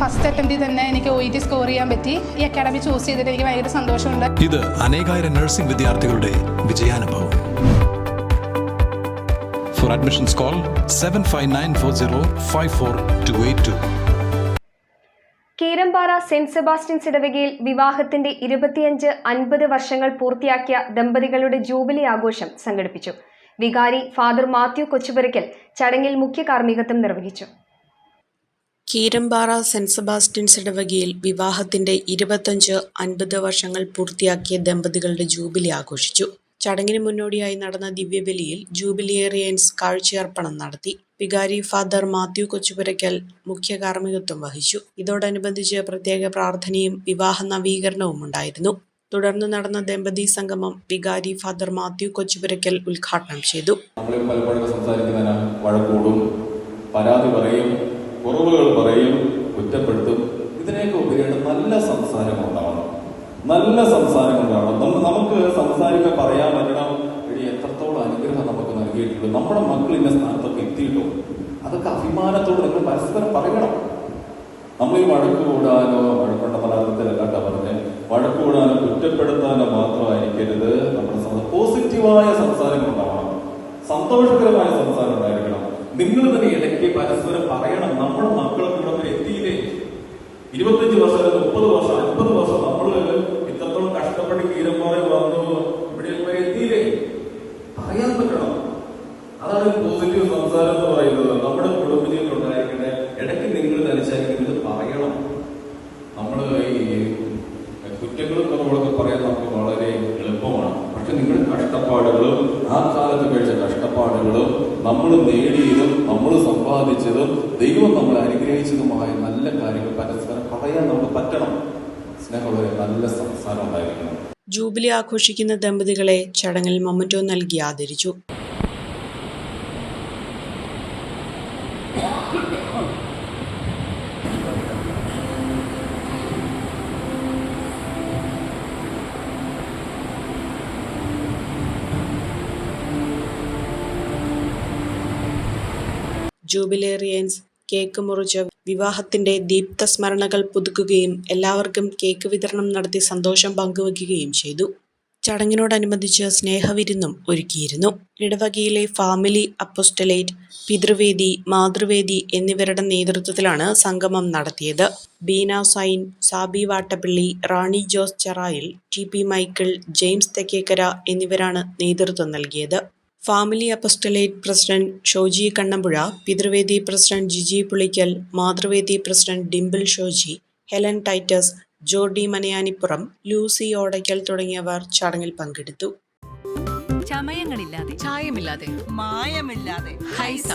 First അറ്റംപ്റ്റിൽ തന്നെ എനിക്ക് OET score ചെയ്യാൻ പറ്റി. ഈ അക്കാഡമി ചൂസ് ചെയ്തിട്ട് എനിക്ക് ഭയങ്കര സന്തോഷമുണ്ട്. ഇത് അനേകായിരം നഴ്സിംഗ് വിദ്യാർത്ഥികളുടെ വിജയാനുഭവം. For admissions call 7594054282. Keerampara saint Sebastian's ഇടവകയിൽ വിവാഹത്തിന്റെ 25-50 വർഷങ്ങൾ പൂർത്തിയാക്കിയ ദമ്പതികളുടെ ജൂബിലി ആഘോഷം സംഘടിപ്പിച്ചു. വികാരി ഫാദർ മാത്യു കൊച്ചുപുരയ്ക്കൽ ചടങ്ങിൽ മുഖ്യ കാർമ്മികത്വം നിർവഹിച്ചു. കീരമ്പാറ സെന്റ് സെബാസ്റ്റ്യൻസ് ഇടവകയിൽ വിവാഹത്തിന്റെ 25-50 വർഷങ്ങൾ പൂർത്തിയാക്കിയ ദമ്പതികളുടെ ജൂബിലി ആഘോഷിച്ചു. ചടങ്ങിന് മുന്നോടിയായി നടന്ന ദിവ്യബലിയിൽ ജൂബിലിയേറിയൻസ് കാഴ്ചയർപ്പണം നടത്തി. വികാരി ഫാദർ മാത്യു കൊച്ചുപുരയ്ക്കൽ മുഖ്യ കാർമ്മികത്വം വഹിച്ചു. ഇതോടനുബന്ധിച്ച് പ്രത്യേക പ്രാർത്ഥനയും വിവാഹ നവീകരണവും ഉണ്ടായിരുന്നു. തുടർന്ന് നടന്ന ദമ്പതി സംഗമം വികാരി ഫാദർ മാത്യു കൊച്ചുപുരയ്ക്കൽ ഉദ്ഘാടനം ചെയ്തു. പലപ്പോഴും സംസാരിക്കുന്നതിന് വഴക്കൂടും, പരാതി പറയും, കുറവുകൾ പറയും, കുറ്റപ്പെടുത്തും. ഇതിനെയൊക്കെ ഉപരിയായിട്ട് നല്ല സംസാരം ഉണ്ടാവണം. നമുക്ക് സംസാരിക്കാൻ പറയാൻ പറ്റണം. എത്രത്തോളം അനുഗ്രഹം നമുക്ക് നൽകിയിട്ടുള്ളൂ. നമ്മുടെ മക്കൾ ഇന്ന സ്ഥാനത്തൊക്കെ എത്തിയിട്ടോ, അതൊക്കെ അഭിമാനത്തോടെ നിങ്ങൾ പരസ്പരം പറയണം. നമ്മൾ ഈ വഴക്ക് കൂടാനോ, വഴക്കുണ്ട പദാർത്ഥത്തിലല്ലാട്ട പറഞ്ഞ് വഴക്ക് കൂടാനോ കുറ്റപ്പെടുത്താനോ മാത്രമായിരിക്കരുത്. നമ്മുടെ പോസിറ്റീവായ സംസാരങ്ങൾ ഉണ്ടാവണം, സന്തോഷകരമായ സംസാരം ഉണ്ടായിരിക്കണം. നിങ്ങൾ തന്നെ ഇടയ്ക്ക് പരസ്പരം പറയണം. നമ്മുടെ മക്കളൊക്കെ ഇവിടെ എത്തിയില്ലേ, 25 വർഷം, 30 വർഷം, 50 വർഷം നമ്മള് ഇത്രത്തോളം കഷ്ടപ്പെട്ട് കീരമ്പാറയിൽ വന്നു ഇവിടെ എത്തിയില്ലേ, പറയാൻ പറ്റണം. അതാണ് പോസിറ്റീവ് സംസാരം എന്ന് പറയുന്നത്. നമ്മുടെ കുടുംബജീവിതം ഉണ്ടായിരിക്കട്ടെ. ഇടയ്ക്ക് നിങ്ങൾ തനിച്ചായിരിക്കും ഇത് പറയണം. നമ്മൾ ഈ കുറ്റങ്ങളും കുറവുകളൊക്കെ പറയാൻ നമുക്ക് വളരെ എളുപ്പമാണ്. പക്ഷെ നിങ്ങളുടെ കഷ്ടപ്പാടുകളും ആ കാലത്ത് കഴിച്ച കഷ്ടപ്പാടുകളും നമ്മൾ നേടിയതും നമ്മൾ സമ്പാദിച്ചതും ദൈവം നമ്മളെ അനുഗ്രഹിച്ചതുമായ നല്ല കാര്യങ്ങൾ പരസ്പരം പറയാൻ നമുക്ക് പറ്റണം. സ്നേഹമുള്ള നല്ല സംസാരം ഉണ്ടായിരിക്കണം. ജൂബിലി ആഘോഷിക്കുന്ന ദമ്പതികളെ ചടങ്ങിൽ മൊമന്റോ നൽകി ആദരിച്ചു. ജൂബിലേറിയൻസ് കേക്ക് മുറിച്ച് വിവാഹത്തിന്റെ ദീപ്ത സ്മരണകൾ പുതുക്കുകയും എല്ലാവർക്കും കേക്ക് വിതരണം നടത്തി സന്തോഷം പങ്കുവയ്ക്കുകയും ചെയ്തു. ചടങ്ങിനോടനുബന്ധിച്ച് സ്നേഹവിരുന്നും ഒരുക്കിയിരുന്നു. ഇടവകയിലെ ഫാമിലി അപ്പോസ്റ്റലേറ്റ്, പിതൃവേദി, മാതൃവേദി എന്നിവരുടെ നേതൃത്വത്തിലാണ് സംഗമം നടത്തിയത്. ബീന സൈൻ, സാബി വാട്ടപ്പള്ളി, റാണി ജോസ് ചെറായിൽ, TP മൈക്കിൾ, ജെയിംസ് തെക്കേക്കര എന്നിവരാണ് നേതൃത്വം നൽകിയത്. Family apostolate president Shoji Kannampuzha, Pithruvedi president Jiji Pulickal, Mathruvedi president Dimple Shoji, Helen Titus, Jordi Manayanippuram, Lucy Odakkal തുടങ്ങിയവർ ചടങ്ങിൽ പങ്കെടുത്തു. ചമയങ്ങളില്ലാതെ, ചായമില്ലാതെ, മായമില്ലാതെ, ഹൈസ.